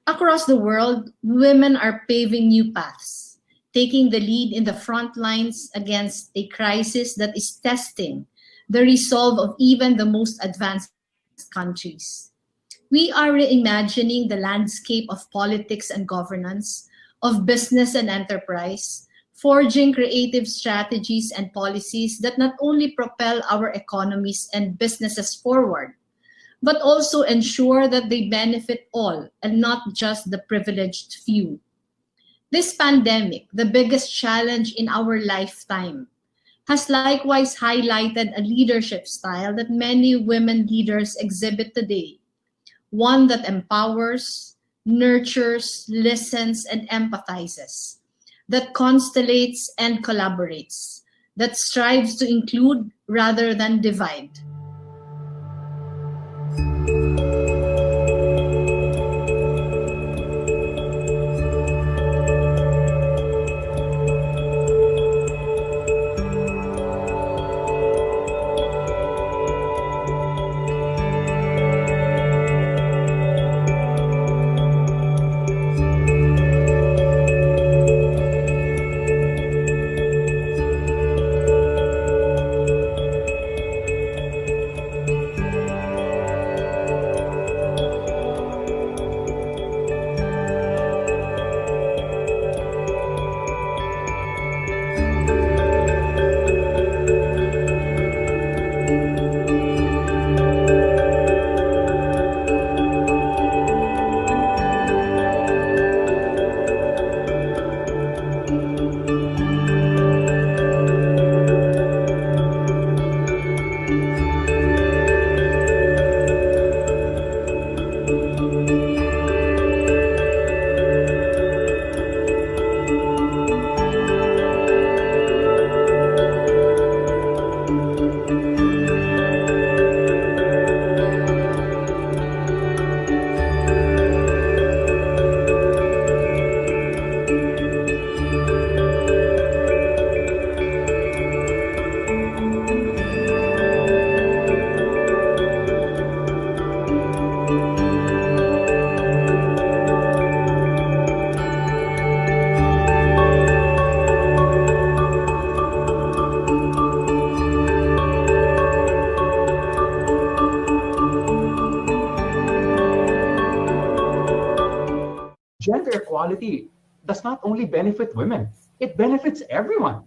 Across the world, women are paving new paths, taking the lead in the front lines against a crisis that is testing the resolve of even the most advanced countries. We are reimagining the landscape of politics and governance, of business and enterprise, forging creative strategies and policies that not only propel our economies and businesses forward, but also ensure that they benefit all and not just the privileged few. This pandemic, the biggest challenge in our lifetime, has likewise highlighted a leadership style that many women leaders exhibit today, one that empowers, nurtures, listens, and empathizes, that constellates and collaborates, that strives to include rather than divide. Gender equality does not only benefit women, it benefits everyone,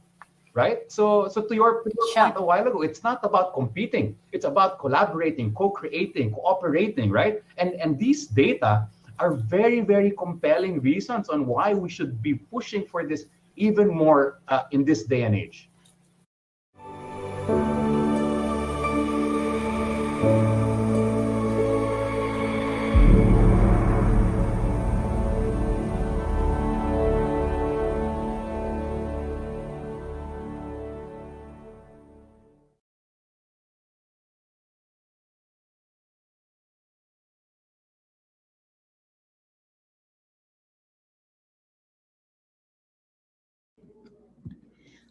right? So to your Sure. point a while ago, it's not about competing, it's about collaborating, co-creating, cooperating, right? And these data are very, very compelling reasons on why we should be pushing for this even more in this day and age.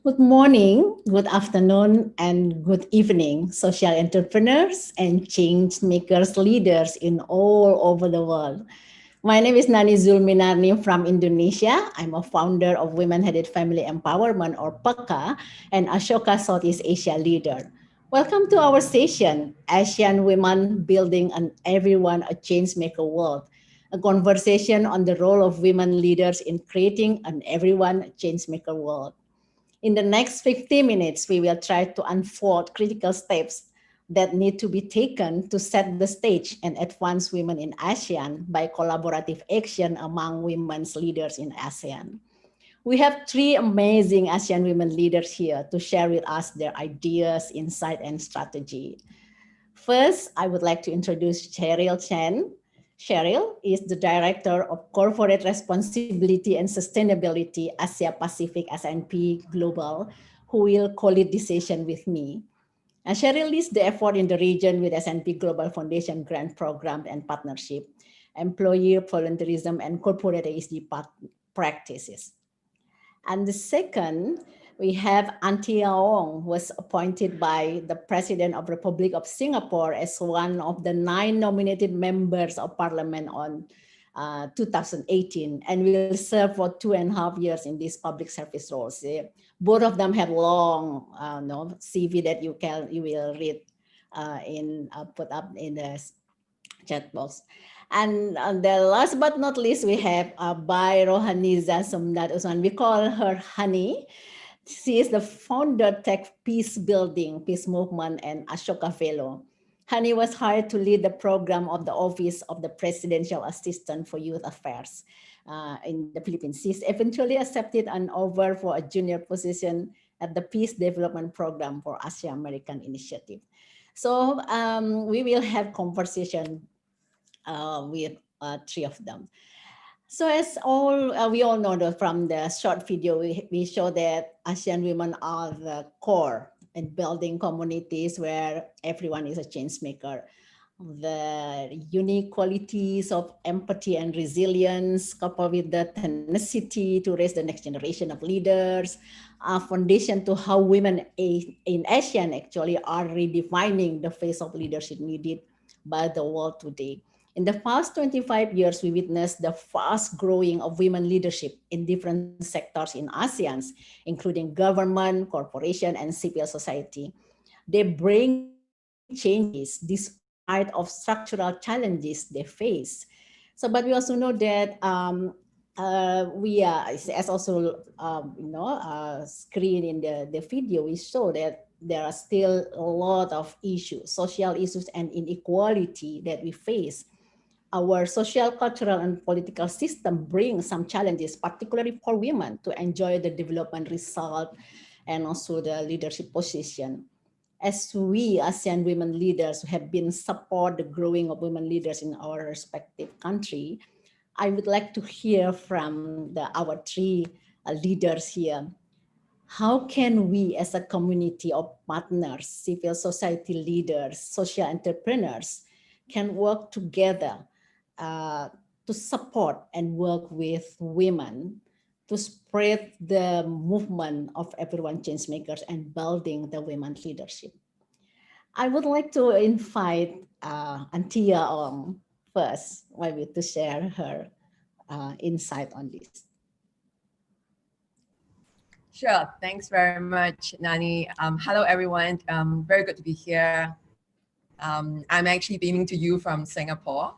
Good morning, good afternoon, and good evening, social entrepreneurs and change makers leaders in all over the world. My name is Nani Zulminarni from Indonesia. I'm a founder of Women Headed Family Empowerment or PECA and Ashoka Southeast Asia leader. Welcome to our session, ASEAN Women Building an Everyone a Changemaker World, a conversation on the role of women leaders in creating an everyone changemaker world. In the next 50 minutes, we will try to unfold critical steps that need to be taken to set the stage and advance women in ASEAN by collaborative action among women's leaders in ASEAN. We have three amazing ASEAN women leaders here to share with us their ideas, insight, and strategy. First, I would like to introduce Cheryl Chen. Cheryl is the Director of Corporate Responsibility and Sustainability Asia Pacific S&P Global, who will co-lead this session with me. And Cheryl leads the effort in the region with S&P Global Foundation grant program and partnership, employee volunteerism, and corporate ESG practices. And the second, we have Antia Ong, who was appointed by the President of Republic of Singapore as one of the 9 nominated members of Parliament on 2018, and will serve for 2.5 years in these public service roles. Both of them have long CV that you will read put up in the chat box. And the last but not least, we have Bai Rohaniza Sumdat Usman. We call her Honey. She is the founder Tech Peace Building, Peace Movement, and Ashoka Fellow. Hani was hired to lead the program of the Office of the Presidential Assistant for Youth Affairs in the Philippines. She's eventually accepted an offer for a junior position at the Peace Development Program for ASEAN American Initiative. So we will have conversation with three of them. So as we all know from the short video, we show that ASEAN women are the core in building communities where everyone is a change maker. The unique qualities of empathy and resilience, coupled with the tenacity to raise the next generation of leaders, a foundation to how women in ASEAN actually are redefining the face of leadership needed by the world today. In the past 25 years, we witnessed the fast growing of women leadership in different sectors in ASEAN, including government, corporation, and civil society. They bring changes despite of structural challenges they face. So, but we also know that we are, as also screen in the video, we show that there are still a lot of issues, social issues and inequality that we face. Our social, cultural, and political system brings some challenges, particularly for women, to enjoy the development result and also the leadership position. As we ASEAN women leaders have been support the growing of women leaders in our respective country, I would like to hear from our three leaders here. How can we as a community of partners, civil society leaders, social entrepreneurs can work together to support and work with women to spread the movement of everyone change makers and building the women leadership? I would like to invite Antia Ong first, maybe to share her insight on this. Sure. Thanks very much, Nani. Hello, everyone. Very good to be here. I'm actually beaming to you from Singapore.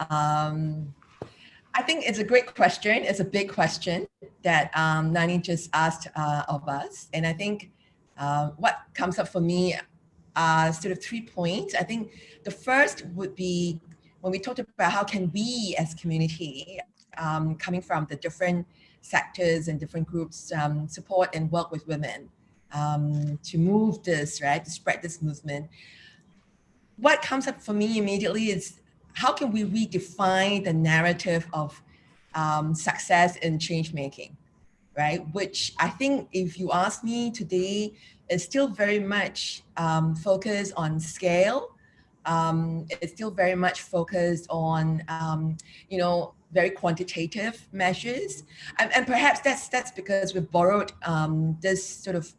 I think it's a great question. It's a big question that Nani just asked of us. And I think what comes up for me are sort of 3 points. I think the first would be when we talked about how can we as community, coming from the different sectors and different groups, support and work with women to move this, right, to spread this movement. What comes up for me immediately is how can we redefine the narrative of success in change making, right? Which I think, if you ask me today, is still very much focused on scale. It's still very much focused on, very quantitative measures. And perhaps that's because we've borrowed this sort of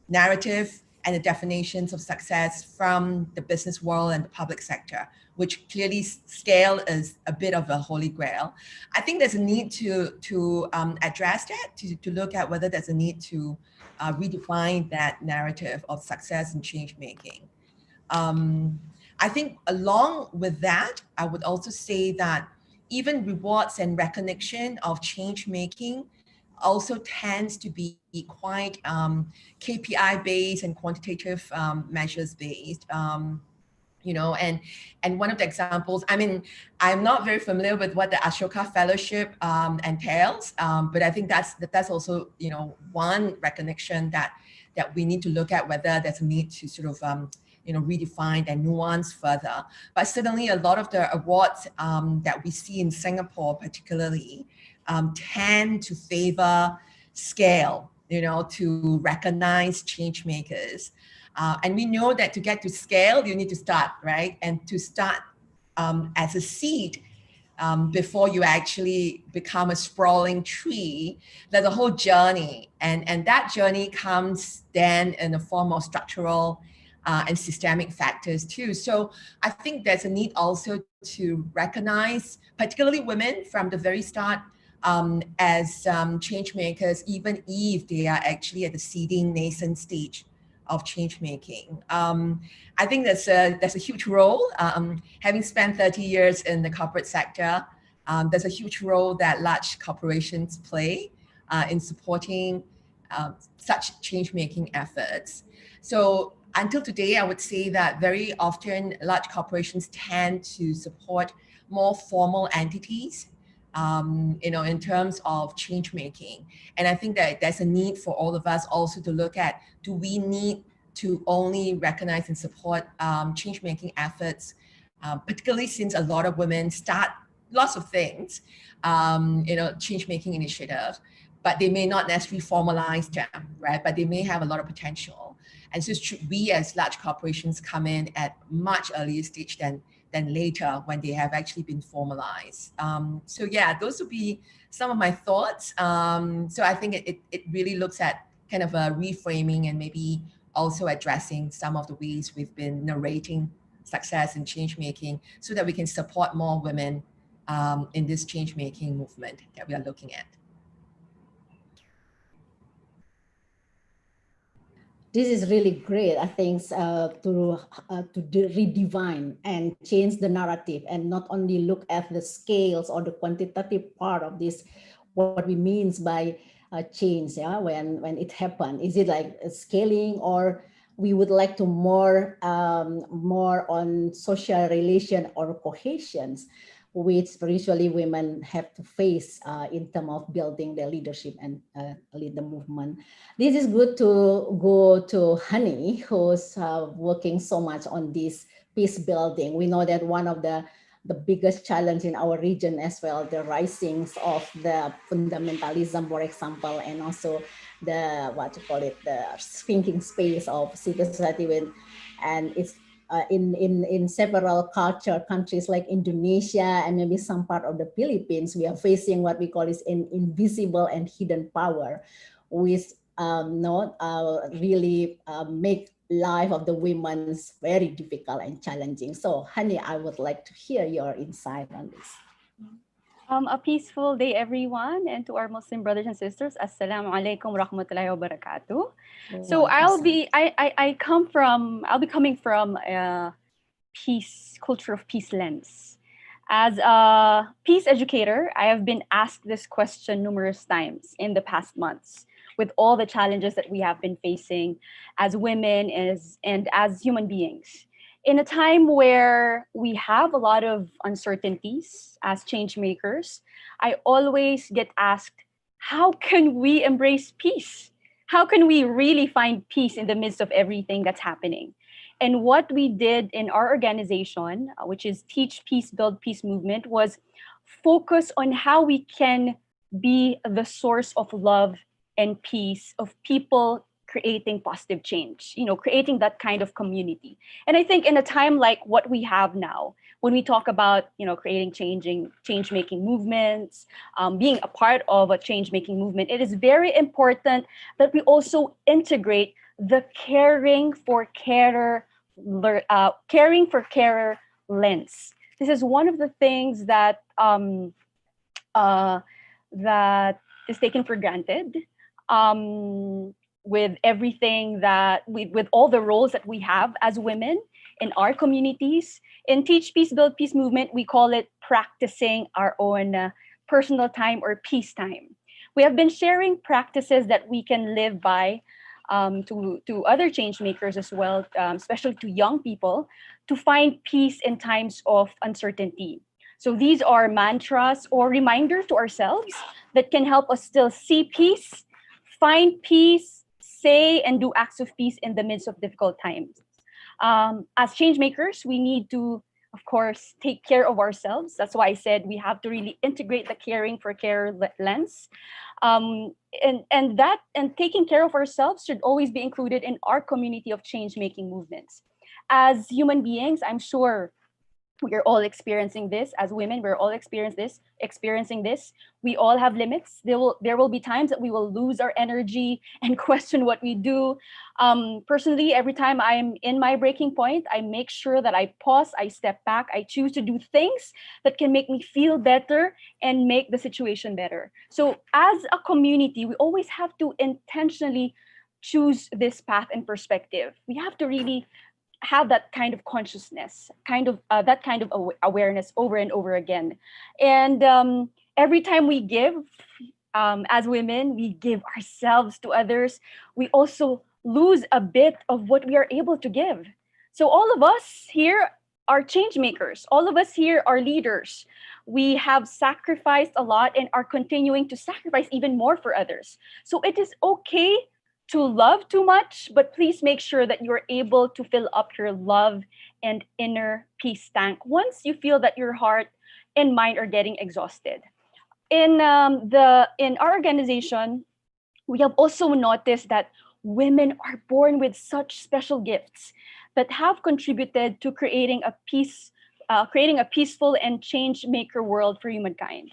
narrative and the definitions of success from the business world and the public sector, which clearly scale is a bit of a holy grail. I think there's a need to address that, to look at whether there's a need to redefine that narrative of success and change making. I think along with that, I would also say that even rewards and recognition of change making also tends to be quite KPI based and quantitative measures based. And one of the examples, I mean, I'm not very familiar with what the Ashoka Fellowship entails, but I think that's also one recognition that we need to look at, whether there's a need to sort of redefine and nuance further. But certainly a lot of the awards that we see in Singapore particularly tend to favor scale, to recognize change makers. And we know that to get to scale, you need to start, right? And to start as a seed before you actually become a sprawling tree, there's a whole journey. And that journey comes then in the form of structural and systemic factors too. So I think there's a need also to recognize, particularly women from the very start, as change makers, even if they are actually at the seeding nascent stage of change making. I think there's a huge role. Having spent 30 years in the corporate sector, there's a huge role that large corporations play in supporting such change making efforts. So until today, I would say that very often large corporations tend to support more formal entities, in terms of change making. And I think that there's a need for all of us also to look at, do we need to only recognize and support change making efforts, particularly since a lot of women start lots of things, change making initiatives, but they may not necessarily formalize them, right? But they may have a lot of potential. And so should we as large corporations come in at much earlier stage than later when they have actually been formalized? So yeah, those would be some of my thoughts. So I think it really looks at kind of a reframing and maybe also addressing some of the ways we've been narrating success and change making so that we can support more women in this change making movement that we are looking at. This is really great, I think, to redefine and change the narrative and not only look at the scales or the quantitative part of this, what we means by change, yeah, when it happened. Is it like scaling, or we would like to more on social relation or cohesions, which usually women have to face in terms of building their leadership and lead the movement. This is good to go to Honey, who's working so much on this peace building. We know that one of the biggest challenge in our region as well, the risings of the fundamentalism, for example, and also the, the thinking space of civil society, and it's in several countries like Indonesia and maybe some part of the Philippines, we are facing what we call is an invisible and hidden power, which not really make life of the women very difficult and challenging. So, Honey, I would like to hear your insight on this. A peaceful day, everyone, and to our Muslim brothers and sisters, Assalamu alaikum wa rahmatullahi wa barakatuh. So I'll be coming from a culture of peace lens. As a peace educator, I have been asked this question numerous times in the past months, with all the challenges that we have been facing as women and as human beings. In a time where we have a lot of uncertainties as change makers, I always get asked, how can we embrace peace? How can we really find peace in the midst of everything that's happening? And what we did in our organization, which is Teach Peace, Build Peace movement, was focus on how we can be the source of love and peace, of people creating positive change, creating that kind of community. And I think in a time like what we have now, when we talk about, creating change-making movements, being a part of a change-making movement, it is very important that we also integrate the caring for carer lens. This is one of the things that that is taken for granted. With everything with all the roles that we have as women in our communities. In Teach Peace, Build Peace movement, we call it practicing our own personal time or peace time. We have been sharing practices that we can live by to other change makers as well, especially to young people, to find peace in times of uncertainty. So these are mantras or reminders to ourselves that can help us still see peace, find peace, say and do acts of peace in the midst of difficult times. As change makers, we need to, of course, take care of ourselves. That's why I said we have to really integrate the caring for care lens. And taking care of ourselves should always be included in our community of change-making movements. As human beings, I'm sure We are all experiencing this as women. We're all experiencing this. We all have limits. There will be times that we will lose our energy and question what we do. Personally, every time I'm in my breaking point, I make sure that I pause, I step back, I choose to do things that can make me feel better and make the situation better. So as a community, we always have to intentionally choose this path and perspective. We have to really have that kind of consciousness, that kind of awareness over and over again. And every time we give, as women, we give ourselves to others. We also lose a bit of what we are able to give. So all of us here are change makers. All of us here are leaders. We have sacrificed a lot and are continuing to sacrifice even more for others. So it is okay to love too much, but please make sure that you're able to fill up your love and inner peace tank once you feel that your heart and mind are getting exhausted. In our organization, we have also noticed that women are born with such special gifts that have contributed to creating a peaceful and change maker world for humankind.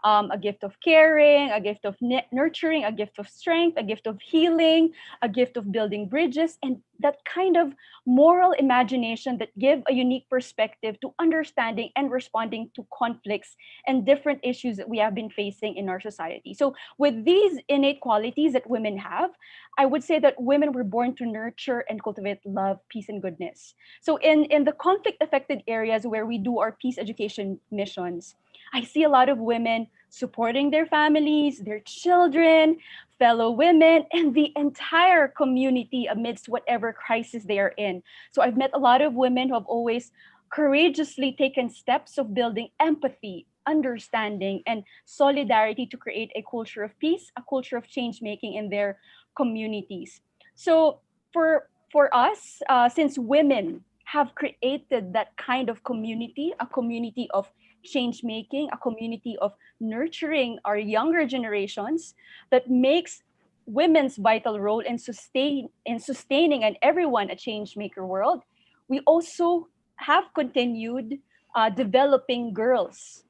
A gift of caring, a gift of nurturing, a gift of strength, a gift of healing, a gift of building bridges, and that kind of moral imagination that give a unique perspective to understanding and responding to conflicts and different issues that we have been facing in our society. So with these innate qualities that women have, I would say that women were born to nurture and cultivate love, peace, and goodness. So in the conflict affected areas where we do our peace education missions, I see a lot of women supporting their families, their children, fellow women, and the entire community amidst whatever crisis they are in. So I've met a lot of women who have always courageously taken steps of building empathy, understanding, and solidarity to create a culture of peace, a culture of change making in their communities. So for us, since women have created that kind of community, a community of change making, a community of nurturing our younger generations, that makes women's vital role in sustaining and everyone a change maker world. We also have continued developing girls.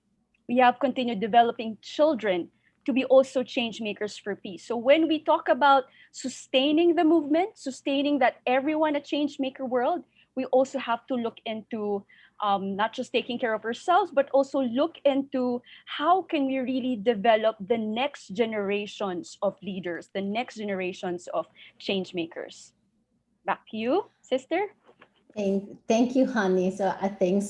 We have continued developing children to be also change makers for peace. So when we talk about sustaining the movement, sustaining that everyone a change maker world, we also have to look into not just taking care of ourselves, but also look into how can we really develop the next generations of leaders, the next generations of change makers. Back to you, sister. Thank you, Honey. So I think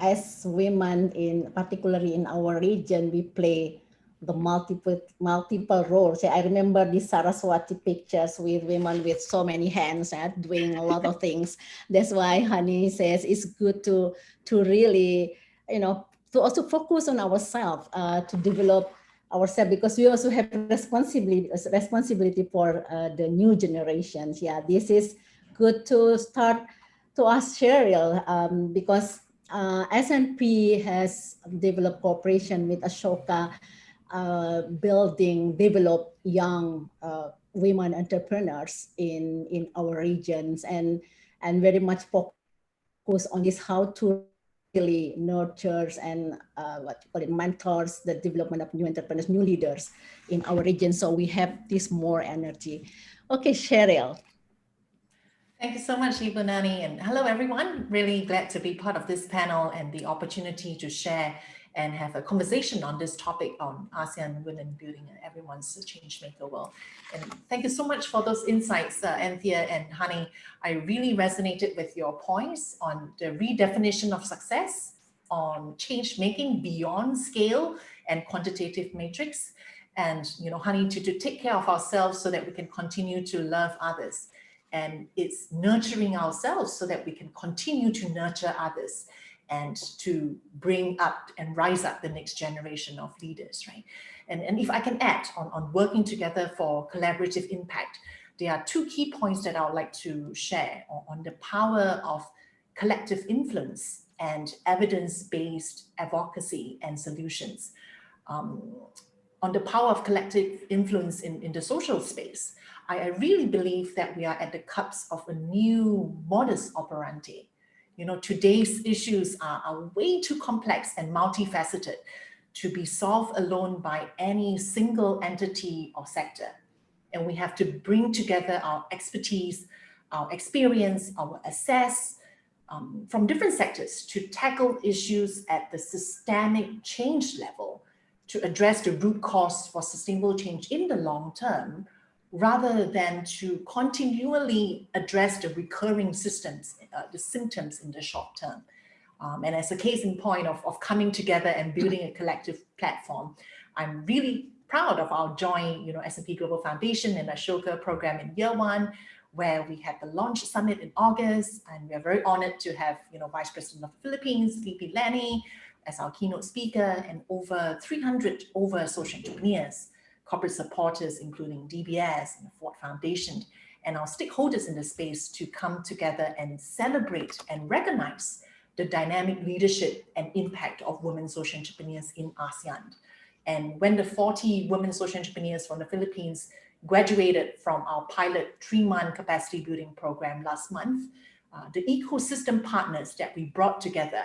as women, particularly in our region, we play the multiple roles. I remember the Saraswati pictures with women with so many hands doing a lot of things. That's why Honey says it's good to really, to also focus on ourselves, to develop ourselves, because we also have responsibility for the new generations. Yeah, this is good to start to ask Cheryl, because S&P has developed cooperation with Ashoka, develop young women entrepreneurs in our regions, and very much focus on this, how to really nurture and mentors the development of new entrepreneurs, new leaders in our region. So we have this more energy. Okay, Cheryl. Thank you so much, Ibu Nani, and hello everyone. Really glad to be part of this panel and the opportunity to share and have a conversation on this topic on ASEAN women building and everyone's change maker world. And thank you so much for those insights, Anthea and Honey. I really resonated with your points on the redefinition of success, on change making beyond scale and quantitative matrix, and Honey, to take care of ourselves so that we can continue to love others. And it's nurturing ourselves so that we can continue to nurture others and to bring up and rise up the next generation of leaders, right? And if I can add on working together for collaborative impact, there are two key points that I would like to share on the power of collective influence and evidence-based advocacy and solutions. On the power of collective influence in the social space, I really believe that we are at the cusp of a new modus operandi. today's issues are way too complex and multifaceted to be solved alone by any single entity or sector. And we have to bring together our expertise, our experience, our assess from different sectors to tackle issues at the systemic change level to address the root cause for sustainable change in the long term, rather than to continually address the recurring systems, the symptoms in the short term. And as a case in point of coming together and building a collective platform, I'm really proud of our joint, S&P Global Foundation and Ashoka program in year one, where we had the launch summit in August, and we are very honored to have, Vice President of the Philippines, VP Lenny, as our keynote speaker, and over 300 social entrepreneurs, corporate supporters, including DBS and the Ford Foundation, and our stakeholders in the space to come together and celebrate and recognize the dynamic leadership and impact of women social entrepreneurs in ASEAN. And when the 40 women social entrepreneurs from the Philippines graduated from our pilot 3-month capacity building program last month, the ecosystem partners that we brought together,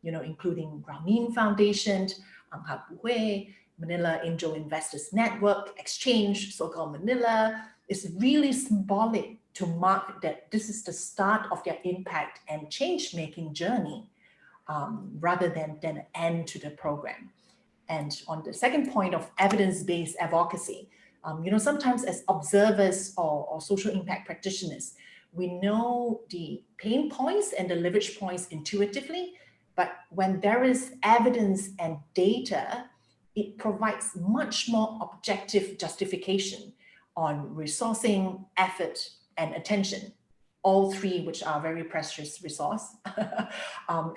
including Grameen Foundation, Angha Puhe, Manila Angel Investors Network, Exchange, so-called Manila, is really symbolic to mark that this is the start of their impact and change-making journey, rather than an end to the program. And on the second point of evidence-based advocacy, sometimes as observers or social impact practitioners, we know the pain points and the leverage points intuitively, but when there is evidence and data, it provides much more objective justification on resourcing, effort, and attention, all three which are very precious resource,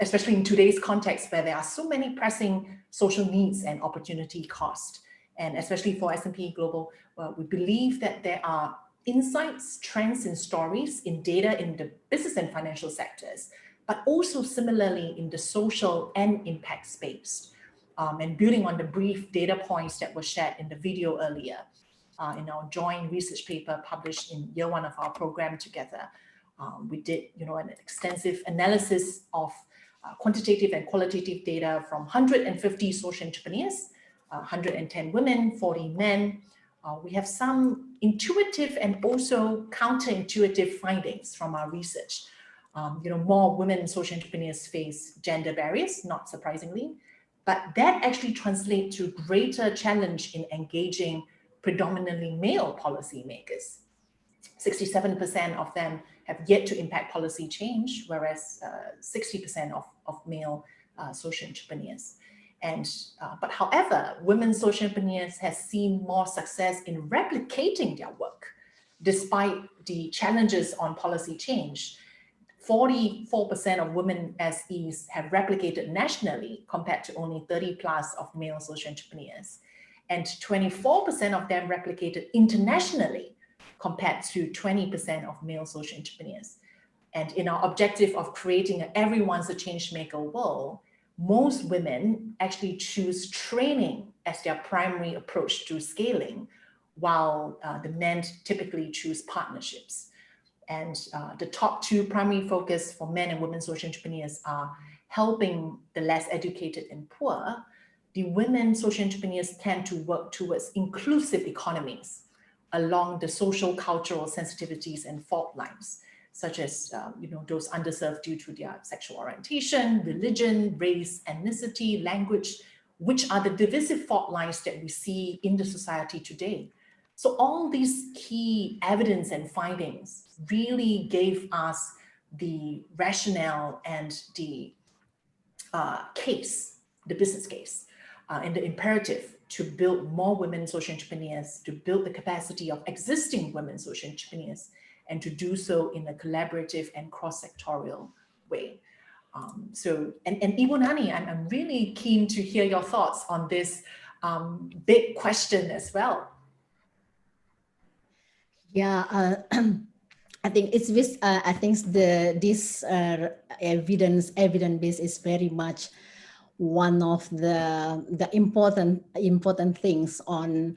especially in today's context where there are so many pressing social needs and opportunity cost. And especially for S&P Global, we believe that there are insights, trends, and stories in data in the business and financial sectors, but also similarly in the social and impact space. And building on the brief data points that were shared in the video earlier, in our joint research paper published in year one of our program together, we did an extensive analysis of quantitative and qualitative data from 150 social entrepreneurs, 110 women, 40 men. We have some intuitive and also counterintuitive findings from our research. More women social entrepreneurs face gender barriers, not surprisingly, but that actually translates to greater challenge in engaging predominantly male policymakers. 67% of them have yet to impact policy change, whereas 60% of male social entrepreneurs. But however, women social entrepreneurs have seen more success in replicating their work, despite the challenges on policy change. 44% of women SEs have replicated nationally compared to only 30 plus of male social entrepreneurs. And 24% of them replicated internationally compared to 20% of male social entrepreneurs. And in our objective of creating an everyone's a change maker world, most women actually choose training as their primary approach to scaling, while the men typically choose partnerships. And the top two primary focus for men and women social entrepreneurs are helping the less educated and poor. The women social entrepreneurs tend to work towards inclusive economies along the social, cultural sensitivities and fault lines, such as those underserved due to their sexual orientation, religion, race, ethnicity, language, which are the divisive fault lines that we see in the society today. So all these key evidence and findings really gave us the rationale and the case, the business case, and the imperative to build more women social entrepreneurs, to build the capacity of existing women social entrepreneurs, and to do so in a collaborative and cross-sectorial way. And Ibu Nani, I'm really keen to hear your thoughts on this big question as well. Yeah, I think it's this. I think this evidence base is very much one of the important things on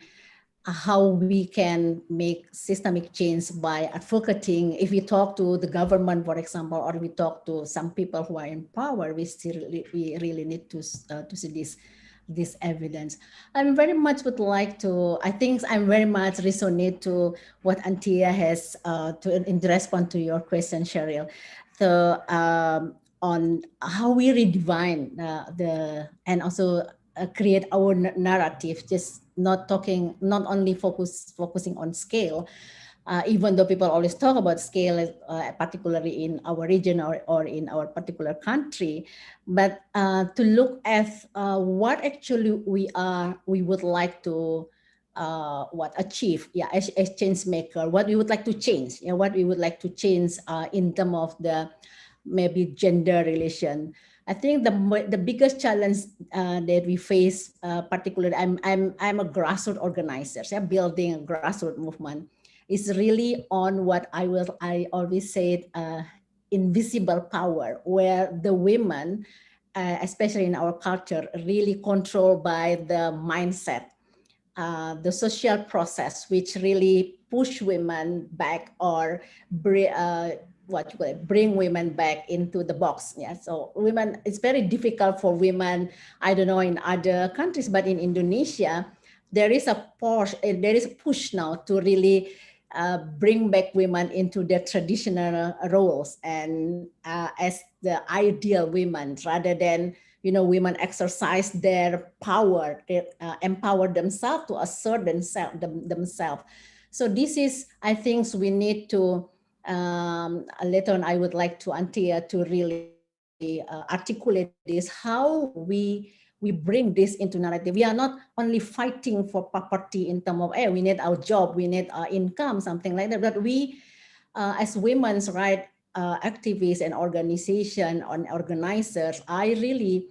how we can make systemic change by advocating. If we talk to the government, for example, or we talk to some people who are in power, we really need to see this evidence. I'm very much would like to, I think I'm very much resonate to what Antia has in response to your question, Cheryl. So on how we redefine and also create our narrative, just not only focusing on scale, even though people always talk about scale, particularly in our region or in our particular country, but to look at what actually we would like to achieve, as change maker, what we would like to change, what we would like to change in terms of the maybe gender relation. I think the biggest challenge that we face, particularly, I'm a grassroots organizer, so building a grassroots movement, is really on what I always said, invisible power, where the women, especially in our culture, really controlled by the mindset, the social process, which really push women back or bring women back into the box. Yeah, so women, it's very difficult for women. I don't know in other countries, but in Indonesia, there is a push now to really bring back women into their traditional roles and as the ideal women, rather than women exercise their power, they empower themselves to assert themselves. So this is, I think, we need to, later on, I would like to Antia to really articulate this, how we bring this into narrative. We are not only fighting for property in terms of, hey, we need our job, we need our income, something like that, but we, as women's rights activists and organization and organizers, I really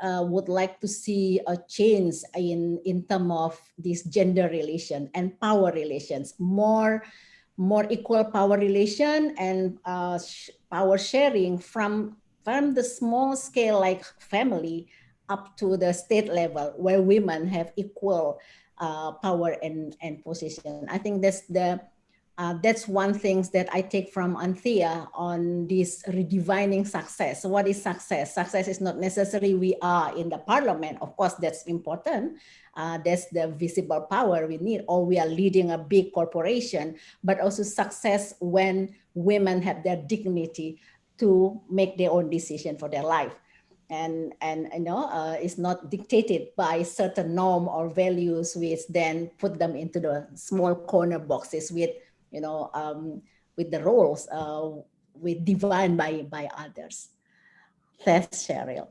would like to see a change in terms of this gender relation and power relations, more equal power relation and power sharing from the small scale like family up to the state level, where women have equal power and position. I think that's one thing that I take from Anthea on this redefining success. So what is success? Success is not necessarily we are in the parliament. Of course, that's important. That's the visible power we need, or we are leading a big corporation, but also success when women have their dignity to make their own decision for their life. And it's not dictated by certain norm or values, which then put them into the small corner boxes with with the roles with defined by others. That's Cheryl.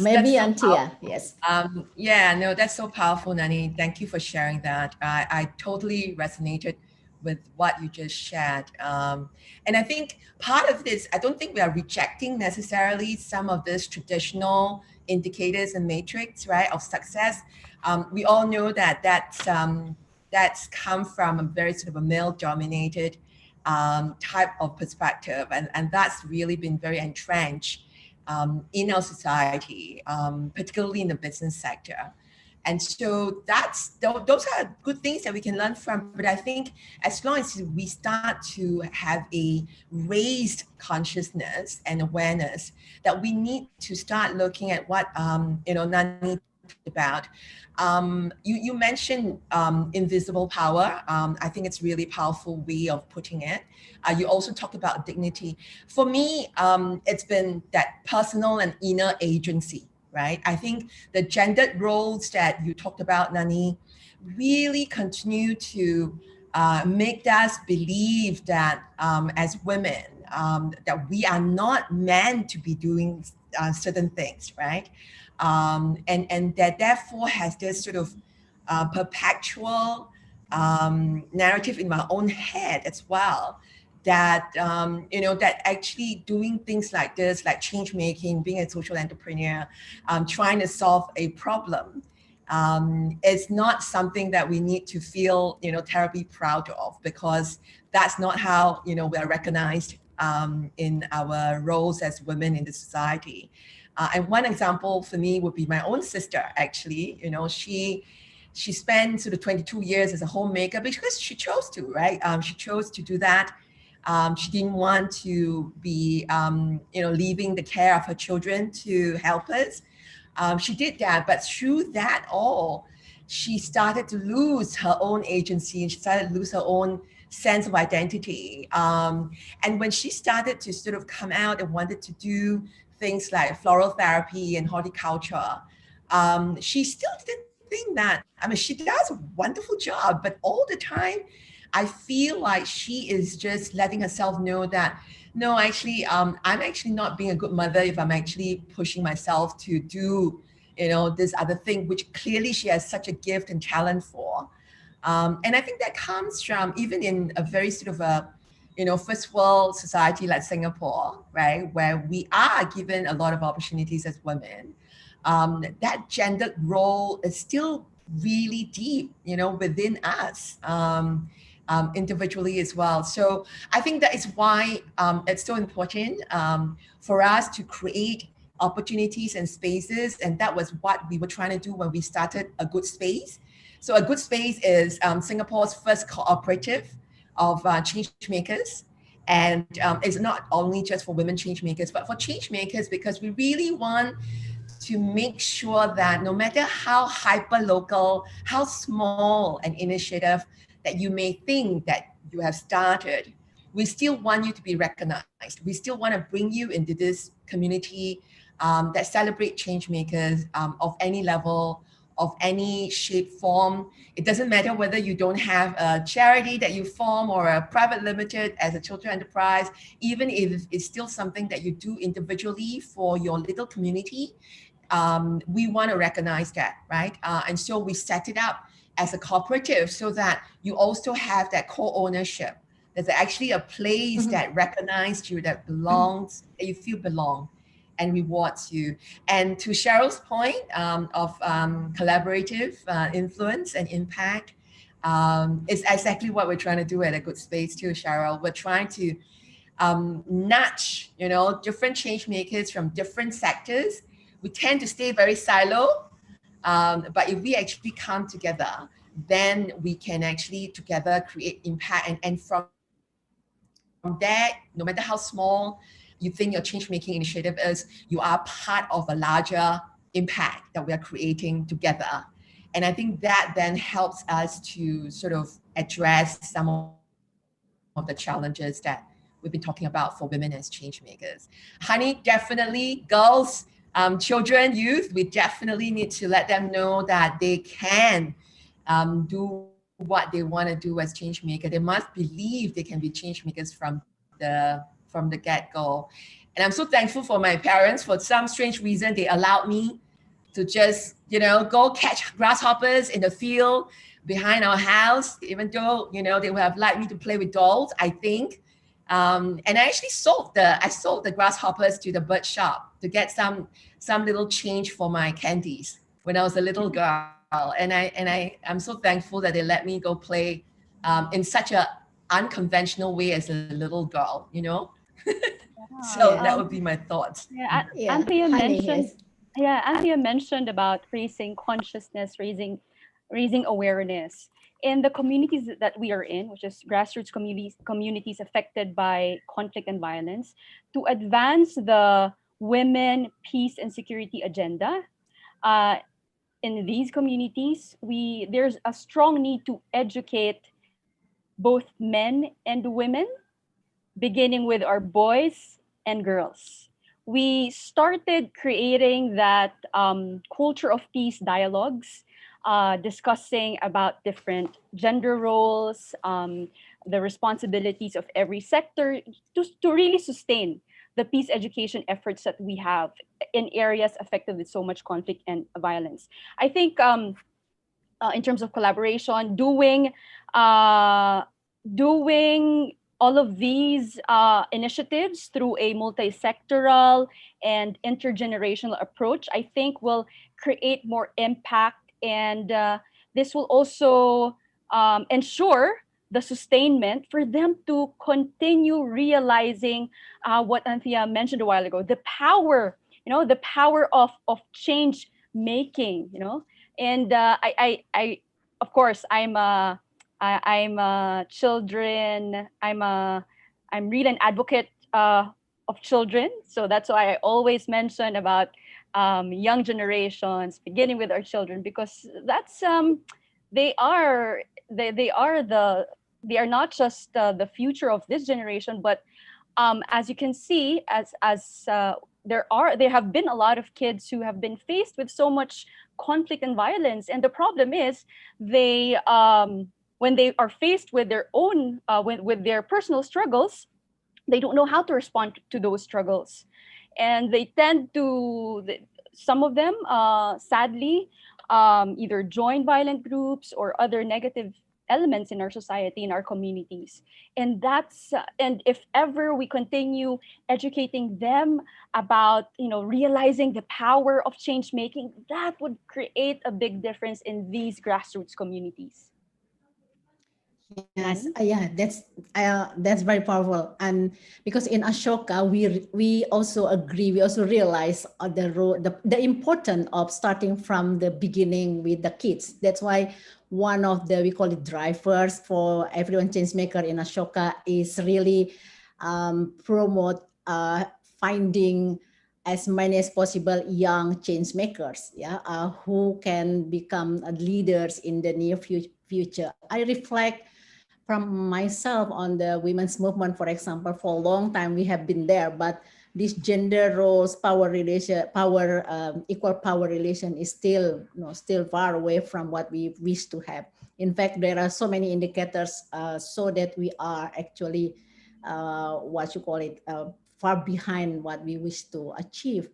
Maybe so Antia, yes. Yeah, no, that's so powerful, Nani. Thank you for sharing that. I totally resonated with what you just shared. And I think part of this, I don't think we are rejecting necessarily some of this traditional indicators and matrix, right, of success. We all know that that's come from a very sort of a male-dominated type of perspective, and that's really been very entrenched in our society, particularly in the business sector. And so those are good things that we can learn from. But I think as long as we start to have a raised consciousness and awareness that we need to start looking at what, Nani talked about. You mentioned invisible power. I think it's really powerful way of putting it. You also talked about dignity. For me, it's been that personal and inner agency, right? I think the gendered roles that you talked about, Nani, really continue to make us believe that as women, that we are not meant to be doing certain things, right? And that therefore has this sort of perpetual narrative in my own head as well, that that actually doing things like this, like change making, being a social entrepreneur, trying to solve a problem, is not something that we need to feel terribly proud of, because that's not how we are recognized in our roles as women in the society. And one example for me would be my own sister. Actually, She spent sort of 22 years as a homemaker because she chose to, right? She chose to do that. She didn't want to be, leaving the care of her children to helpers. She did that, but through that all, she started to lose her own agency, and she started to lose her own sense of identity. And when she started to sort of come out and wanted to do things like floral therapy and horticulture, she still didn't think that, I mean, she does a wonderful job, but all the time, I feel like she is just letting herself know that, no, actually, I'm actually not being a good mother if I'm actually pushing myself to do, this other thing, which clearly she has such a gift and talent for. And I think that comes from even in a very sort of a, first world society like Singapore, right, where we are given a lot of opportunities as women. That gendered role is still really deep, within us. Individually as well. So I think that is why it's so important for us to create opportunities and spaces. And that was what we were trying to do when we started A Good Space. So A Good Space is Singapore's first cooperative of change makers. And it's not only just for women change makers, but for change makers, because we really want to make sure that no matter how hyper local, how small an initiative that you may think that you have started, we still want you to be recognized. We still want to bring you into this community that celebrate change makers of any level, of any shape, form. It doesn't matter whether you don't have a charity that you form or a private limited as a children enterprise, even if it's still something that you do individually for your little community. We want to recognize that, right? And so we set it up as a cooperative so that you also have that co-ownership. There's actually a place that recognizes you, that belongs, that you feel belong and rewards you. And to Cheryl's point of collaborative influence and impact, is exactly what we're trying to do at A Good Space too, Cheryl. We're trying to nudge, different change makers from different sectors. We tend to stay very silo, but if we actually come together, then we can actually together create impact. And from that, no matter how small you think your change-making initiative is, you are part of a larger impact that we are creating together. And I think that then helps us to sort of address some of the challenges that we've been talking about for women as change makers. Honey, definitely, girls, children, youth, we definitely need to let them know that they can do what they want to do as change maker. They must believe they can be change makers from the get-go. And I'm so thankful for my parents. For some strange reason, they allowed me to just, go catch grasshoppers in the field behind our house, even though, they would have liked me to play with dolls, I think. And I actually sold the grasshoppers to the bird shop to get some little change for my candies when I was a little girl. And I'm so thankful that they let me go play in such a unconventional way as a little girl, So that would be my thoughts. Anthea Honey, mentioned. yes. Anthea mentioned about raising consciousness, raising awareness in the communities that we are in, which is grassroots communities affected by conflict and violence, to advance the women, peace, and security agenda. In these communities, there's a strong need to educate both men and women, beginning with our boys and girls. We started creating that culture of peace dialogues, discussing about different gender roles, the responsibilities of every sector to really sustain the peace education efforts that we have in areas affected with so much conflict and violence. I think in terms of collaboration, doing all of these initiatives through a multi-sectoral and intergenerational approach, I think will create more impact, and this will also ensure the sustainment for them to continue realizing what Anthea mentioned a while ago, the power, the power of change making, and of course, I'm really an advocate of children. So that's why I always mention about young generations, beginning with our children, because that's they are they are they are not just the future of this generation, but as you can see, there have been a lot of kids who have been faced with so much conflict and violence, and the problem is they when they are faced with their own with their personal struggles, they don't know how to respond to those struggles, and they tend to some of them sadly either join violent groups or other negative elements in our society, in our communities. And that's and if ever we continue educating them about, you know, realizing the power of change making, that would create a big difference in these grassroots communities. Yes, Nani? yeah, that's very powerful. And because in Ashoka, we also agree, we also realize the role, the importance of starting from the beginning with the kids. That's why one of the, we call it drivers for everyone Changemaker in Ashoka is really promote finding as many as possible young change makers, yeah, who can become leaders in the near future. I reflect from myself on the women's movement, for example. For a long time we have been there, but this gender roles, power relation, equal power relation is still, still far away from what we wish to have. In fact, there are so many indicators so that we are actually what you call it, far behind what we wish to achieve.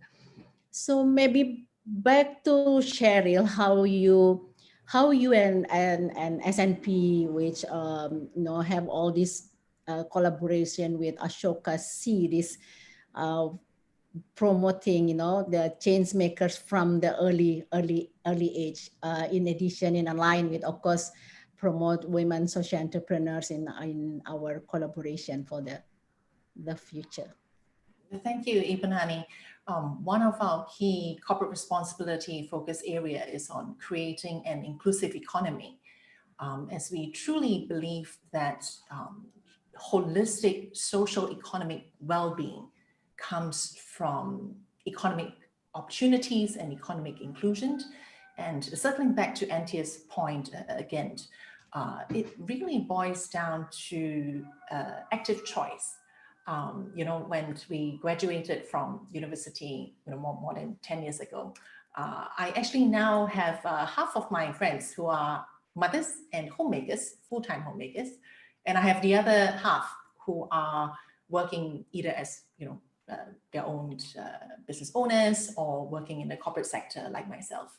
So maybe back to Cheryl, how you and SNP, which have all this collaboration with Ashoka, see this uh, promoting the change makers from the early age. In addition, in line with, of course, promote women social entrepreneurs in our collaboration for the future. Thank you, Ipanani. One of our key corporate responsibility focus area is on creating an inclusive economy, as we truly believe that holistic social economic well-being comes from economic opportunities and economic inclusion. And circling back to Antia's point again, it really boils down to active choice. When we graduated from university, more than 10 years ago, I actually now have half of my friends who are mothers and homemakers, full-time homemakers, and I have the other half who are working either as their own business owners or working in the corporate sector like myself.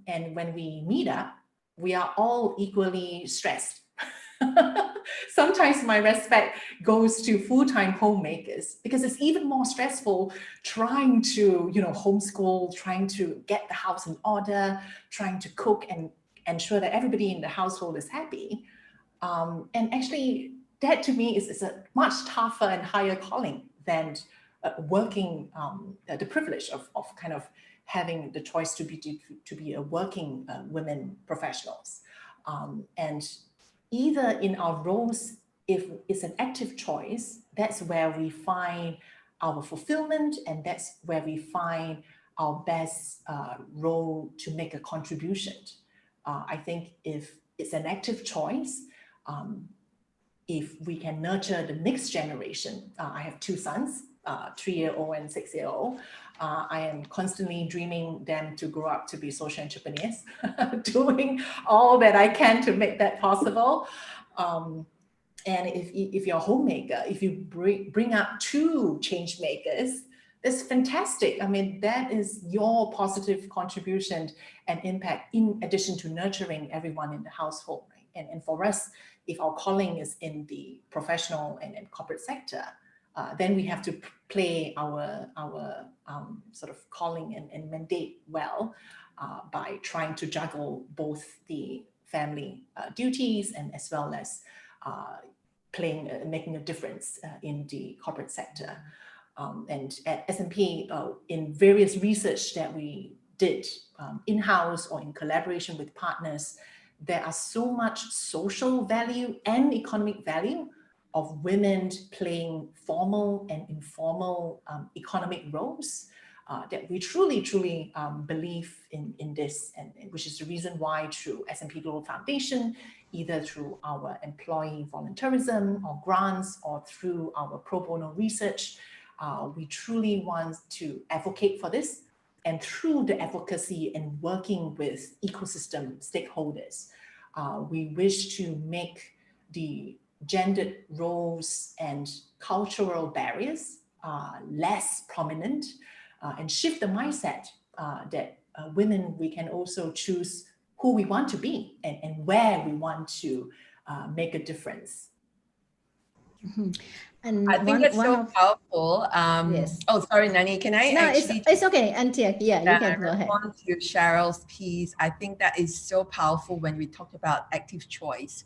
And when we meet up, we are all equally stressed. Sometimes my respect goes to full-time homemakers because it's even more stressful trying to, homeschool, trying to get the house in order, trying to cook and ensure that everybody in the household is happy. And actually, that to me is a much tougher and higher calling than working, the privilege of kind of having the choice to be a working women professionals. And either in our roles, if it's an active choice, that's where we find our fulfillment, and that's where we find our best role to make a contribution. I think if it's an active choice, if we can nurture the next generation, I have two sons, 3-year-old and 6-year-old. I am constantly dreaming them to grow up to be social entrepreneurs, doing all that I can to make that possible. And if you're a homemaker, if you bring up 2 change makers, that's fantastic. I mean, that is your positive contribution and impact in addition to nurturing everyone in the household. Right? And for us, if our calling is in the professional and corporate sector, then we have to play our sort of calling and mandate well by trying to juggle both the family duties and as well as making a difference in the corporate sector. And at S&P, in various research that we did in-house or in collaboration with partners, there are so much social value and economic value of women playing formal and informal economic roles, that we truly believe in this, and which is the reason why through S&P Global Foundation, either through our employee volunteerism or grants or through our pro bono research, we truly want to advocate for this. And through the advocacy and working with ecosystem stakeholders, we wish to make the gendered roles and cultural barriers less prominent, and shift the mindset that women, we can also choose who we want to be and where we want to make a difference. And I think that's so powerful. Yes. Oh, sorry, Nani. Can I No, actually? it's okay, Antia. Yeah, you can go ahead. Respond to Cheryl's piece. I think that is so powerful when we talk about active choice.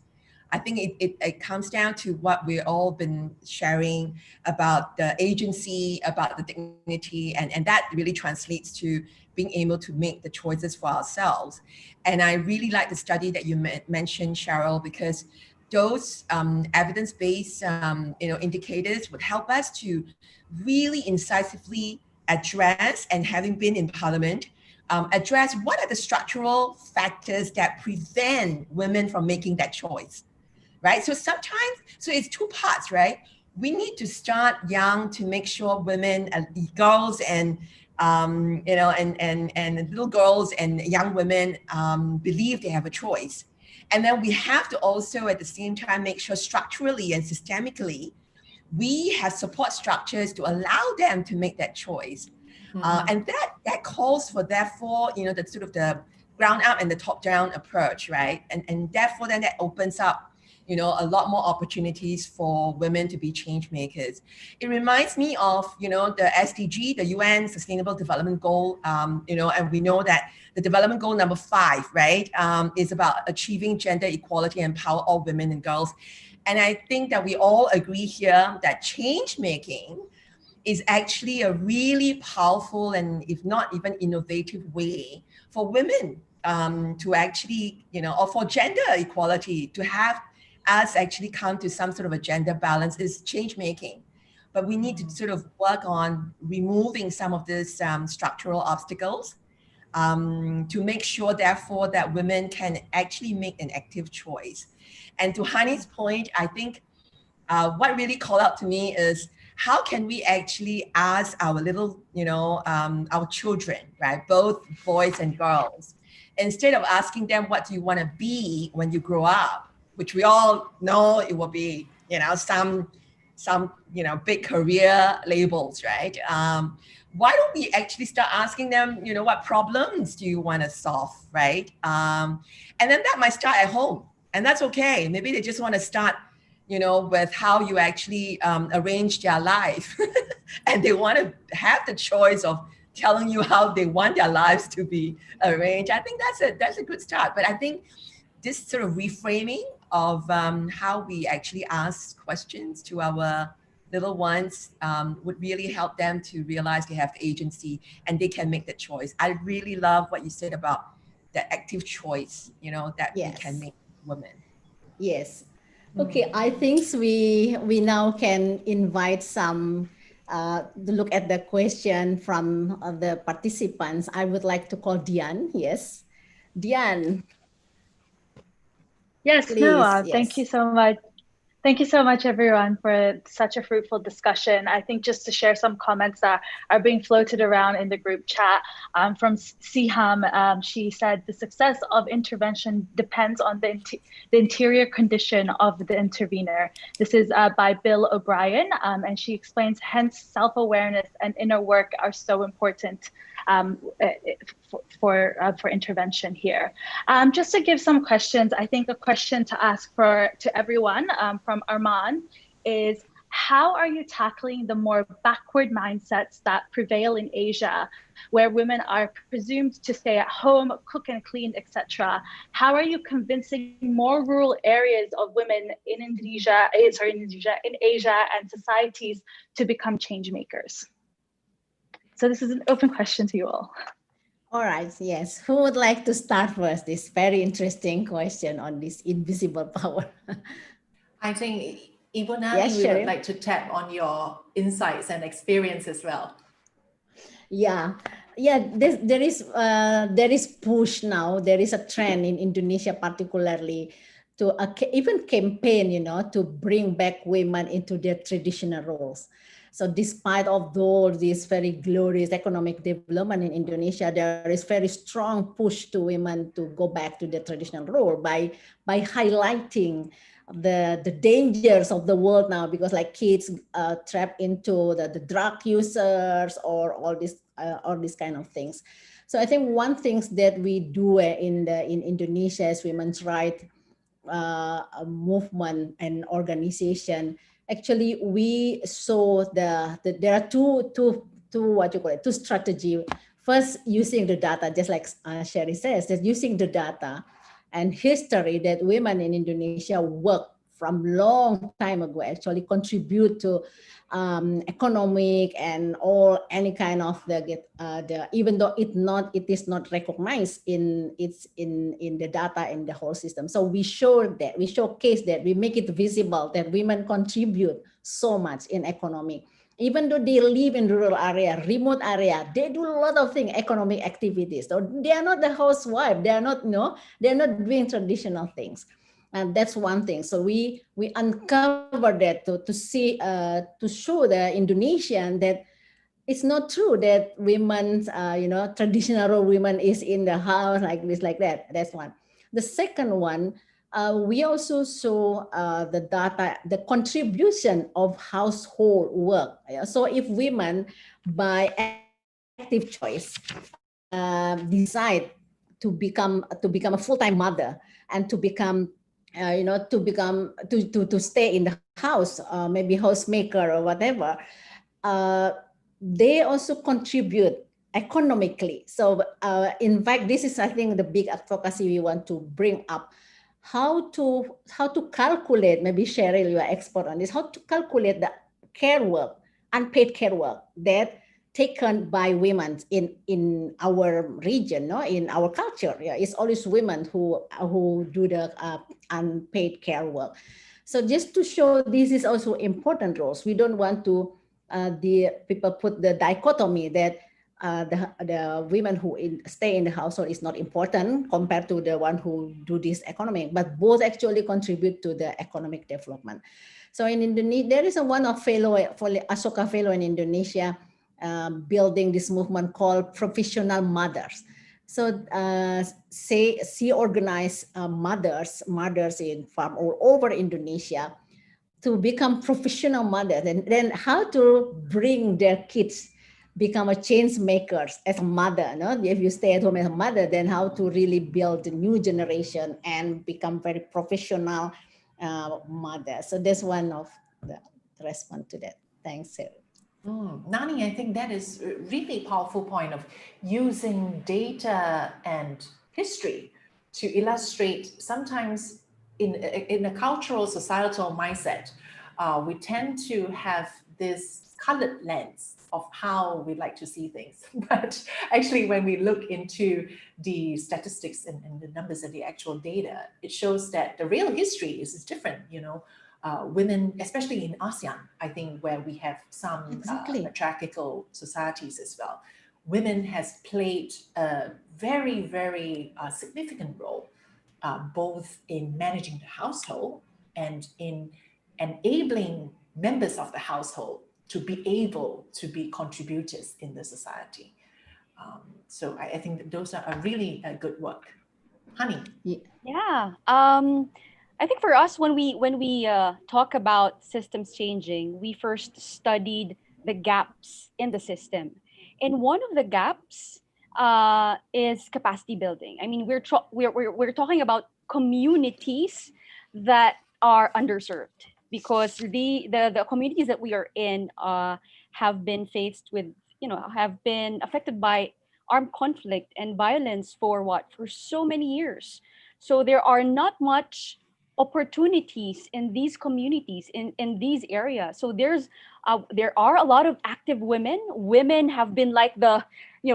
I think it comes down to what we've all been sharing about the agency, about the dignity, and that really translates to being able to make the choices for ourselves. And I really like the study that you mentioned, Cheryl, because those evidence-based indicators would help us to really incisively address, and having been in Parliament, address what are the structural factors that prevent women from making that choice, right? So sometimes, so it's two parts, right? We need to start young to make sure women, girls and and little girls and young women believe they have a choice. And then we have to also at the same time make sure structurally and systemically we have support structures to allow them to make that choice. And that calls for, therefore, the sort of the ground up and the top down approach, right? And therefore then that opens up a lot more opportunities for women to be change makers. It reminds me of, the SDG, the UN Sustainable Development Goal, and we know that the development goal number 5, right, is about achieving gender equality and empower all women and girls. And I think that we all agree here that change making is actually a really powerful and if not even innovative way for women to actually, or for gender equality to have us actually come to some sort of a gender balance is change making. But we need to sort of work on removing some of these structural obstacles to make sure, therefore, that women can actually make an active choice. And to Hani's point, I think what really called out to me is how can we actually ask our little, our children, right, both boys and girls, instead of asking them, what do you want to be when you grow up, which we all know it will be, some big career labels, right? Why don't we actually start asking them, what problems do you want to solve, right? And then that might start at home, and that's okay. Maybe they just want to start, with how you actually arrange their life, and they want to have the choice of telling you how they want their lives to be arranged. I think that's a good start. But I think this sort of reframing of how we actually ask questions to our little ones would really help them to realize they have the agency and they can make the choice. I really love what you said about the active choice, that we can make women. Yes. Okay, I think we now can invite some to look at the question from the participants. I would like to call Diane. Yes, Diane. Yes, Please, Noah, yes. thank you so much. Thank you so much, everyone, for such a fruitful discussion. I think just to share some comments that are being floated around in the group chat from Siham, she said, the success of intervention depends on the interior condition of the intervener. This is by Bill O'Brien, and she explains, hence self-awareness and inner work are so important for intervention here. Just to give some questions, I think a question to ask to everyone from Arman is, how are you tackling the more backward mindsets that prevail in Asia, where women are presumed to stay at home, cook and clean, etc.? How are you convincing more rural areas of women in Asia and societies to become change makers? So this is an open question to you all. All right, yes. Who would like to start first? This very interesting question on this invisible power. I think, Ibu Nani, Yes, we would Cheryl. like to tap on your insights and experience as well. Yeah, yeah. There is push now. There is a trend in Indonesia, particularly to even campaign, to bring back women into their traditional roles. So, despite of all this very glorious economic development in Indonesia, there is very strong push to women to go back to their traditional role by highlighting the dangers of the world now, because like kids trapped into the drug users or all these kind of things. So I think one things that we do in Indonesia as women's rights movement and organization, actually we saw there are two what you call it, two strategy. First, using the data, just like Sherry says, that using the data and history that women in Indonesia work from long time ago actually contribute to economic and all any kind of the even though it is not recognized in the data in the whole system. So we showcase that, we make it visible that women contribute so much in economy. Even though they live in rural area, remote area, they do a lot of things, economic activities. So they are not the housewife. They are not, they're not doing traditional things. And that's one thing. So we uncover that to see, to show the Indonesian that it's not true that women's, traditional role women is in the house like this, like that. That's one. The second one, we also saw the data, the contribution of household work. Yeah. So if women, by active choice, decide to become a full-time mother and to become to stay in the house, maybe housemaker or whatever, uh, they also contribute economically. So in fact, this is, I think, the big advocacy we want to bring up. How to calculate, maybe Cheryl, you are expert on this, how to calculate the care work, unpaid care work that taken by women in our region, no, in our culture. Yeah, it's always women who do the unpaid care work. So just to show this is also important roles. We don't want to the people put the dichotomy that the women who stay in the household is not important compared to the one who do this economic, but both actually contribute to the economic development. So in Indonesia, there is a one of fellow, Asoka fellow in Indonesia, building this movement called professional mothers. So she organized mothers in farm all over Indonesia to become professional mothers, and then how to bring their kids become a change makers as a mother. No? If you stay at home as a mother, then how to really build a new generation and become very professional mother. So that's one of the response to that. Thanks, Sarah. Nani, I think that is a really powerful point of using data and history to illustrate. Sometimes in a cultural, societal mindset, we tend to have this colored lens of how we like to see things. But actually, when we look into the statistics and the numbers and the actual data, it shows that the real history is different, women, especially in ASEAN, I think, where we have some patriarchal societies as well, women has played a very, very significant role, both in managing the household and in enabling members of the household to be able to be contributors in the society. So I think that those are really good work. Honey. Yeah. I think for us, when we talk about systems changing, we first studied the gaps in the system, and one of the gaps is capacity building. I mean, we're talking about communities that are underserved, because the communities that we are in have been faced with, have been affected by armed conflict and violence for so many years. So there are not much opportunities in these communities, in these areas. So there are a lot of active women. Women have been like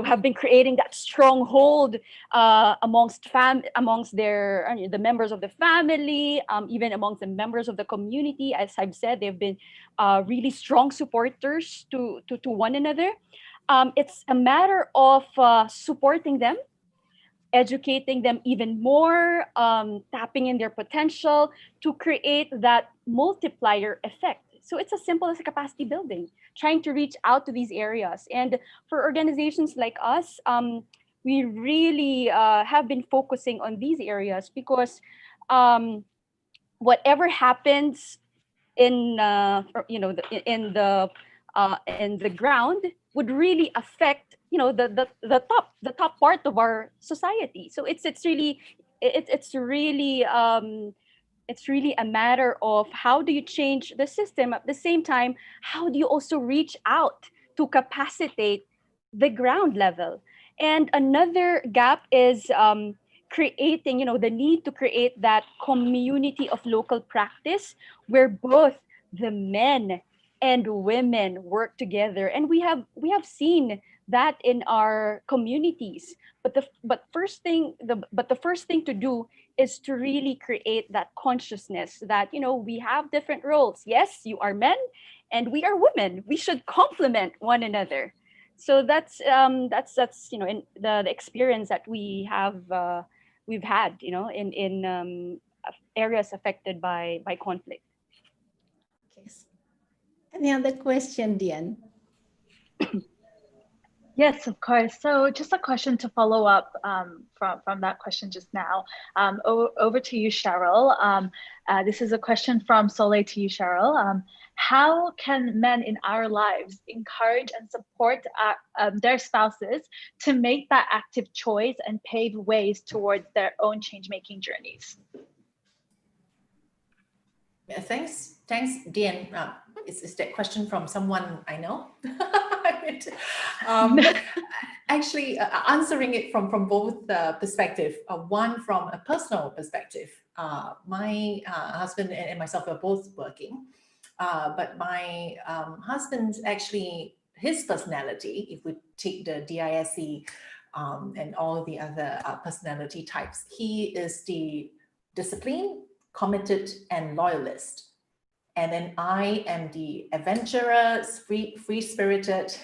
have been creating that stronghold amongst the members of the family, even amongst the members of the community. As I've said, they've been really strong supporters to one another. It's a matter of supporting them, educating them even more, tapping in their potential to create that multiplier effect. So it's as simple as a capacity building, trying to reach out to these areas. And for organizations like us, we really have been focusing on these areas because whatever happens in in the ground would really affect the top part of our society. So it's really a matter of how do you change the system, at the same time how do you also reach out to capacitate the ground level. And another gap is creating, the need to create that community of local practice where both the men and women work together. And we have seen that in our communities. But the first thing to do is to really create that consciousness that we have different roles. Yes, you are men and we are women. We should complement one another. So that's in the experience that we've had in areas affected by conflict. Okay. Any other question, Dian? Yes, of course. So just a question to follow up from that question just now. Over to you, Cheryl. This is a question from Soleil to you, Cheryl. How can men in our lives encourage and support their spouses to make that active choice and pave ways towards their own change-making journeys? Thanks, Dian. Is that question from someone I know? Actually, answering it from both perspectives. One from a personal perspective. My husband and myself are both working, but my husband's actually, his personality, if we take the DISC and all the other personality types, he is the disciplined, committed, and loyalist. And then I am the adventurous, free-spirited.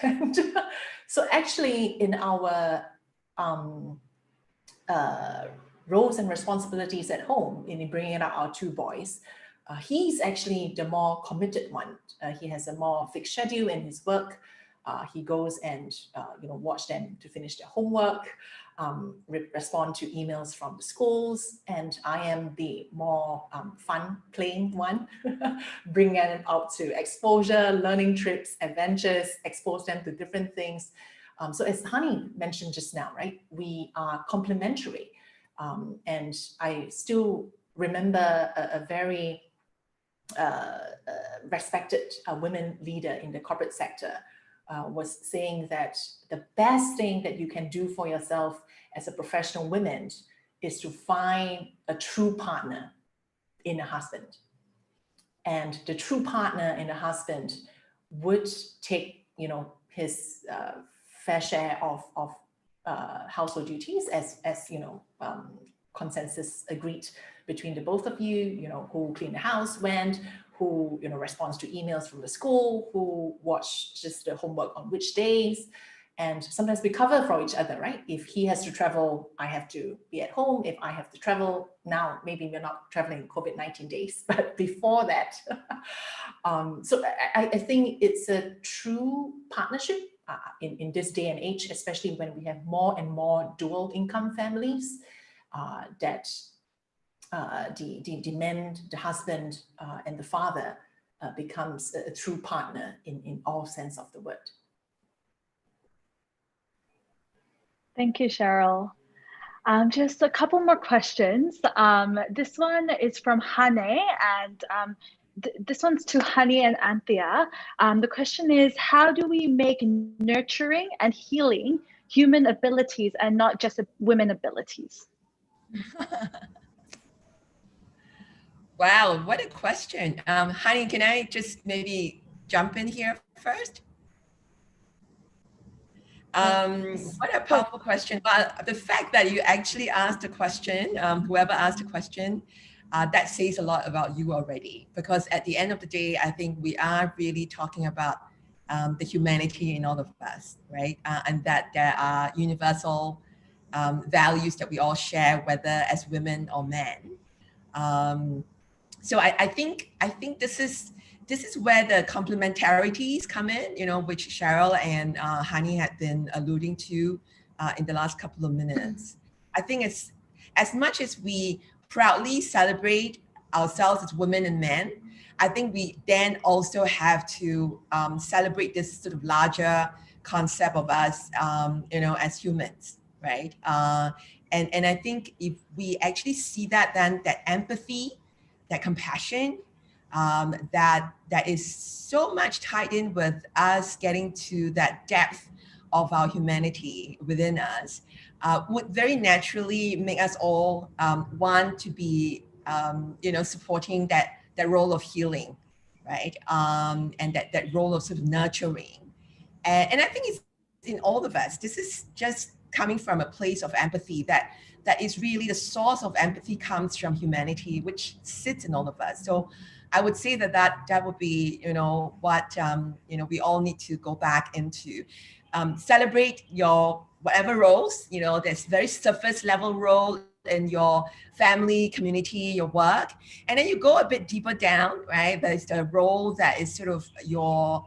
So actually in our roles and responsibilities at home, in bringing up our two boys, he's actually the more committed one. He has a more fixed schedule in his work. He goes and watch them to finish their homework, respond to emails from the schools, and I am the more fun playing one, bring them out to exposure, learning trips, adventures, expose them to different things. So as Hani mentioned just now, right, we are complementary. And I still remember a very respected women leader in the corporate sector was saying that the best thing that you can do for yourself as a professional woman is to find a true partner in a husband. And the true partner in a husband would take, his fair share of household duties as consensus agreed between the both of you, who clean the house when, who responds to emails from the school, who watches the homework on which days, and sometimes we cover for each other, right? If he has to travel, I have to be at home. If I have to travel, now maybe we're not traveling COVID-19 days, but before that. So I think it's a true partnership in this day and age, especially when we have more and more dual income families, that the man, the husband, and the father becomes a true partner in all sense of the word. Thank you, Cheryl. Just a couple more questions. This one is from Hane, and this one's to Hani and Anthea. The question is, how do we make nurturing and healing human abilities and not just women abilities? Wow, what a question. Honey, can I just maybe jump in here first? What a powerful question. Well, the fact that you actually asked a question, whoever asked a question, that says a lot about you already. Because at the end of the day, I think we are really talking about the humanity in all of us, right? And that there are universal values that we all share, whether as women or men. So I think this is where the complementarities come in, you know, which Cheryl and Hani had been alluding to in the last couple of minutes. I think it's as much as we proudly celebrate ourselves as women and men, I think we then also have to celebrate this sort of larger concept of us, you know, as humans, right? And I think if we actually see that, then that empathy, that compassion, that is so much tied in with us getting to that depth of our humanity within us, would very naturally make us all want to be, you know, supporting that role of healing, right? And that role of sort of nurturing. And I think it's in all of us. This is just coming from a place of empathy that is really the source of empathy comes from humanity, which sits in all of us. So I would say that would be, you know, what, you know, we all need to go back into. Celebrate your whatever roles, you know, there's very surface level role in your family, community, your work. And then you go a bit deeper down, right? There's the role that is sort of your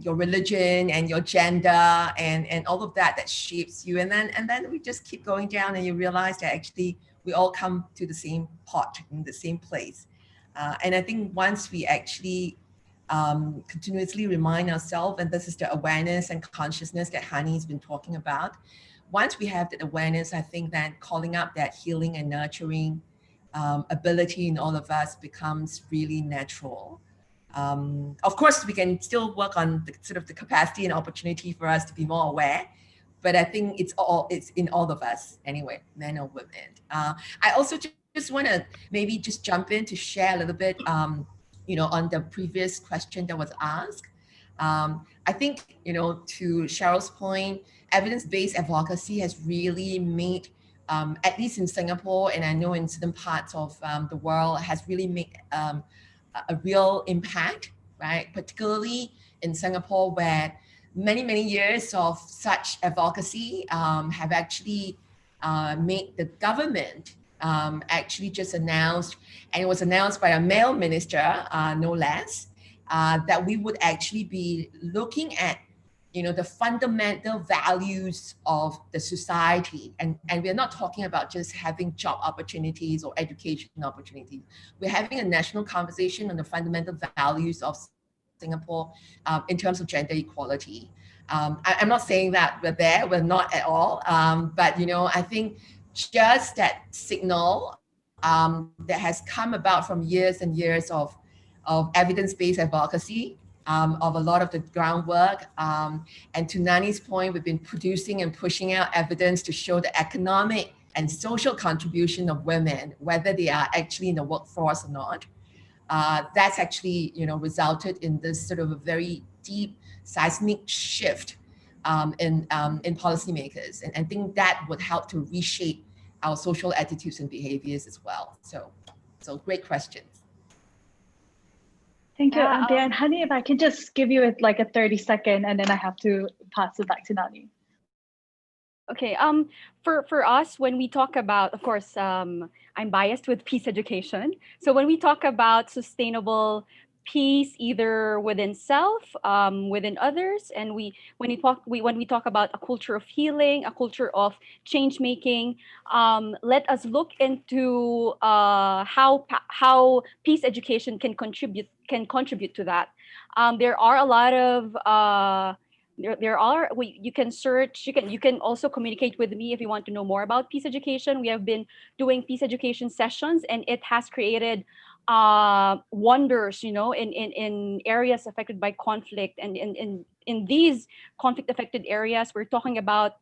religion and your gender and all of that shapes you. And then we just keep going down and you realize that actually we all come to the same pot in the same place. And I think once we actually continuously remind ourselves, and this is the awareness and consciousness that Hani's been talking about, once we have that awareness, I think that calling up that healing and nurturing ability in all of us becomes really natural. Of course, we can still work on the sort of the capacity and opportunity for us to be more aware, but I think it's in all of us anyway, men or women. I also just want to maybe just jump in to share a little bit, you know, on the previous question that was asked. I think, you know, to Cheryl's point, evidence-based advocacy has really made, at least in Singapore, and I know in certain parts of the world, has really made a real impact, right? Particularly in Singapore, where many years of such advocacy have actually made the government actually just announced, and it was announced by a male minister, no less, that we would actually be looking at, you know, the fundamental values of the society. And we're not talking about just having job opportunities or education opportunities. We're having a national conversation on the fundamental values of Singapore in terms of gender equality. I'm not saying that we're there, we're not at all. But, you know, I think just that signal that has come about from years and years of evidence-based advocacy, of a lot of the groundwork. And to Nani's point, we've been producing and pushing out evidence to show the economic and social contribution of women, whether they are actually in the workforce or not. That's actually, you know, resulted in this sort of a very deep seismic shift in policymakers. And I think that would help to reshape our social attitudes and behaviors as well. So great questions. Thank you, Yeah, Anthea. And Honey, if I can just give you like a 30-second and then I have to pass it back to Nani. Okay. For us, when we talk about, of course, I'm biased with peace education. So when we talk about sustainable peace, either within self, within others, and when we talk about a culture of healing, a culture of change making, let us look into how peace education can contribute to that. There are a lot of you can search, you can also communicate with me if you want to know more about peace education. We have been doing peace education sessions, and it has created wonders, you know, in areas affected by conflict. And in these conflict affected areas, we're talking about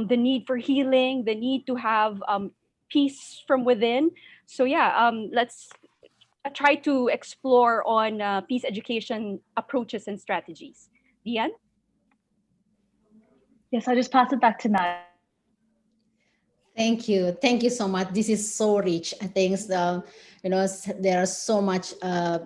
the need for healing, the need to have peace from within. So yeah, let's try to explore on peace education approaches and strategies. Dian? Yes, I'll just pass it back to Nat. Thank you. Thank you so much. This is so rich. I think there are so much,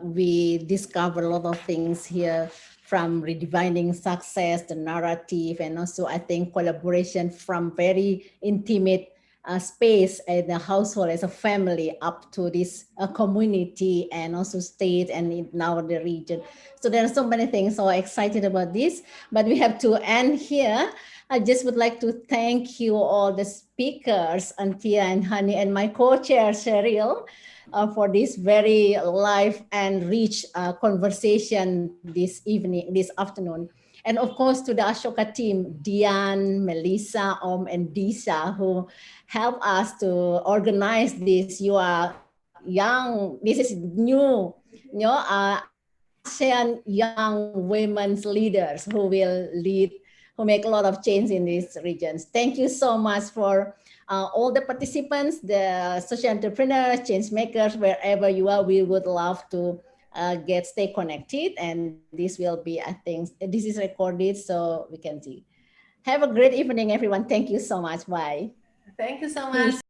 we discover a lot of things here, from redefining success, the narrative, and also I think collaboration from very intimate space in the household as a family up to this community and also state and now the region. So there are so many things. So excited about this, but we have to end here. I just would like to thank you all the speakers, Antia and Hani, and my co-chair, Cheryl, for this very live and rich conversation this evening, this afternoon. And of course, to the Ashoka team, Dian, Melissa, and Disha, who help us to organize this. You are young, this is new, ASEAN young women's leaders who will lead, who make a lot of change in these regions. Thank you so much for all the participants, the social entrepreneurs, change makers, wherever you are. We would love to stay connected, and this will be, I think, this is recorded so we can see. Have a great evening, everyone. Thank you so much. Bye. Thank you so much.